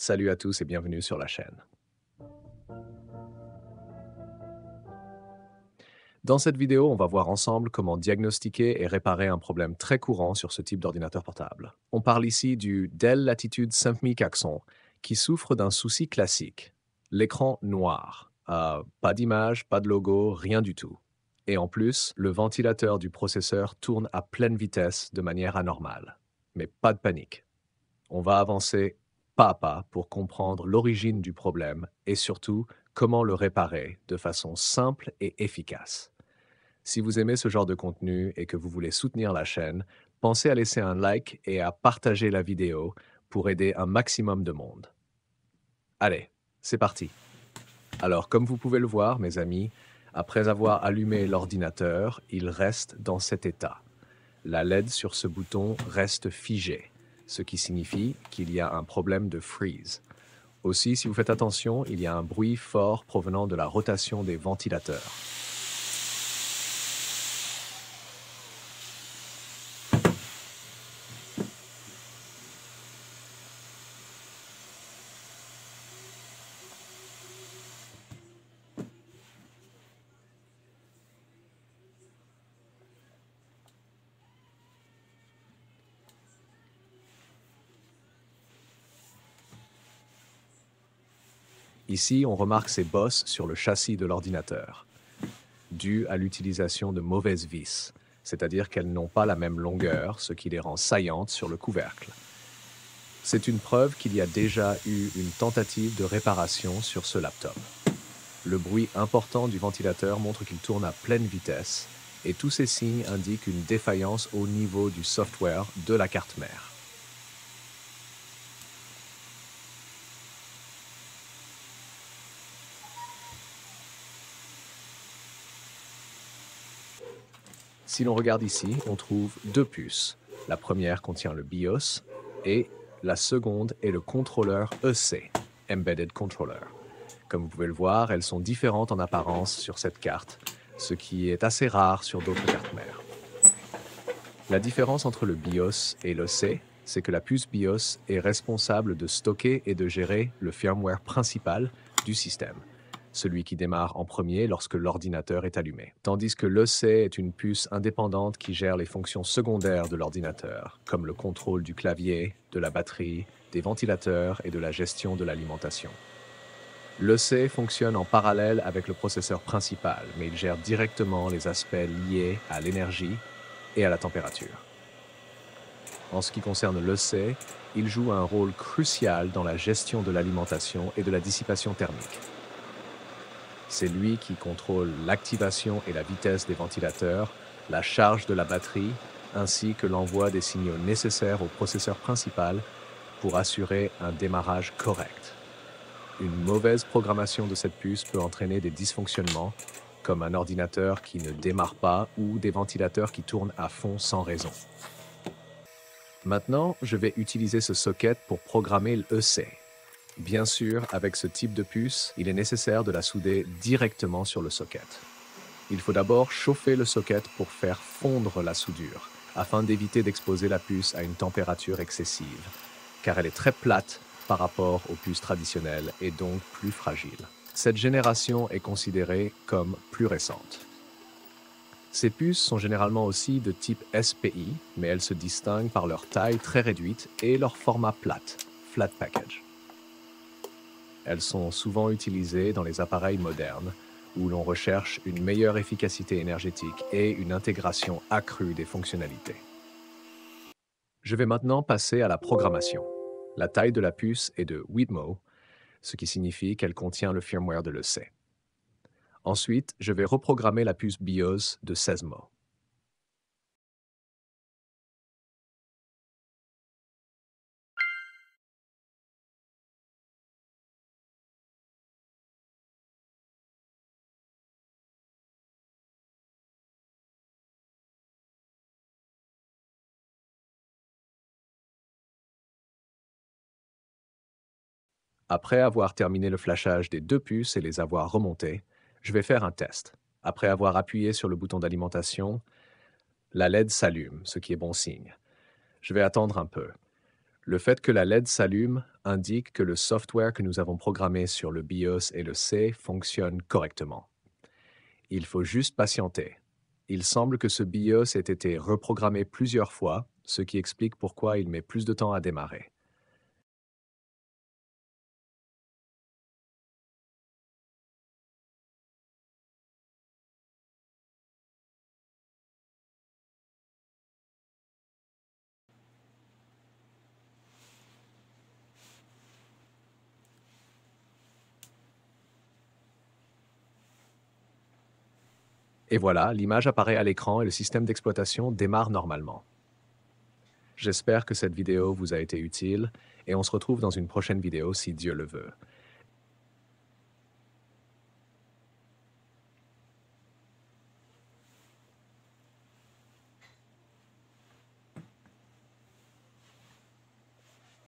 Salut à tous et bienvenue sur la chaîne. Dans cette vidéo, on va voir ensemble comment diagnostiquer et réparer un problème très courant sur ce type d'ordinateur portable. On parle ici du Dell Latitude 5400 qui souffre d'un souci classique, l'écran noir. Pas d'image, pas de logo, rien du tout. Et en plus, le ventilateur du processeur tourne à pleine vitesse de manière anormale. Mais pas de panique. On va avancer pas à pas pour comprendre l'origine du problème et surtout comment le réparer de façon simple et efficace. Si vous aimez ce genre de contenu et que vous voulez soutenir la chaîne, pensez à laisser un like et à partager la vidéo pour aider un maximum de monde. Allez, c'est parti. Alors, comme vous pouvez le voir, mes amis, après avoir allumé l'ordinateur, il reste dans cet état. La LED sur ce bouton reste figée, ce qui signifie qu'il y a un problème de freeze. Aussi, si vous faites attention, il y a un bruit fort provenant de la rotation des ventilateurs. Ici, on remarque ces bosses sur le châssis de l'ordinateur, dues à l'utilisation de mauvaises vis, c'est-à-dire qu'elles n'ont pas la même longueur, ce qui les rend saillantes sur le couvercle. C'est une preuve qu'il y a déjà eu une tentative de réparation sur ce laptop. Le bruit important du ventilateur montre qu'il tourne à pleine vitesse, et tous ces signes indiquent une défaillance au niveau du software de la carte mère. Si l'on regarde ici, on trouve deux puces. La première contient le BIOS et la seconde est le contrôleur EC, Embedded Controller. Comme vous pouvez le voir, elles sont différentes en apparence sur cette carte, ce qui est assez rare sur d'autres cartes mères. La différence entre le BIOS et l'EC, c'est que la puce BIOS est responsable de stocker et de gérer le firmware principal du système, celui qui démarre en premier lorsque l'ordinateur est allumé. Tandis que l'EC est une puce indépendante qui gère les fonctions secondaires de l'ordinateur, comme le contrôle du clavier, de la batterie, des ventilateurs et de la gestion de l'alimentation. L'EC fonctionne en parallèle avec le processeur principal, mais il gère directement les aspects liés à l'énergie et à la température. En ce qui concerne l'EC, il joue un rôle crucial dans la gestion de l'alimentation et de la dissipation thermique. C'est lui qui contrôle l'activation et la vitesse des ventilateurs, la charge de la batterie, ainsi que l'envoi des signaux nécessaires au processeur principal pour assurer un démarrage correct. Une mauvaise programmation de cette puce peut entraîner des dysfonctionnements, comme un ordinateur qui ne démarre pas ou des ventilateurs qui tournent à fond sans raison. Maintenant, je vais utiliser ce socket pour programmer l'EC. Bien sûr, avec ce type de puce, il est nécessaire de la souder directement sur le socket. Il faut d'abord chauffer le socket pour faire fondre la soudure, afin d'éviter d'exposer la puce à une température excessive, car elle est très plate par rapport aux puces traditionnelles et donc plus fragile. Cette génération est considérée comme plus récente. Ces puces sont généralement aussi de type SPI, mais elles se distinguent par leur taille très réduite et leur format plate, flat package. Elles sont souvent utilisées dans les appareils modernes, où l'on recherche une meilleure efficacité énergétique et une intégration accrue des fonctionnalités. Je vais maintenant passer à la programmation. La taille de la puce est de 8 mo, ce qui signifie qu'elle contient le firmware de l'EC. Ensuite, je vais reprogrammer la puce BIOS de 16 mo. Après avoir terminé le flashage des deux puces et les avoir remontées, je vais faire un test. Après avoir appuyé sur le bouton d'alimentation, la LED s'allume, ce qui est bon signe. Je vais attendre un peu. Le fait que la LED s'allume indique que le software que nous avons programmé sur le BIOS et le C fonctionne correctement. Il faut juste patienter. Il semble que ce BIOS ait été reprogrammé plusieurs fois, ce qui explique pourquoi il met plus de temps à démarrer. Et voilà, l'image apparaît à l'écran et le système d'exploitation démarre normalement. J'espère que cette vidéo vous a été utile et on se retrouve dans une prochaine vidéo si Dieu le veut.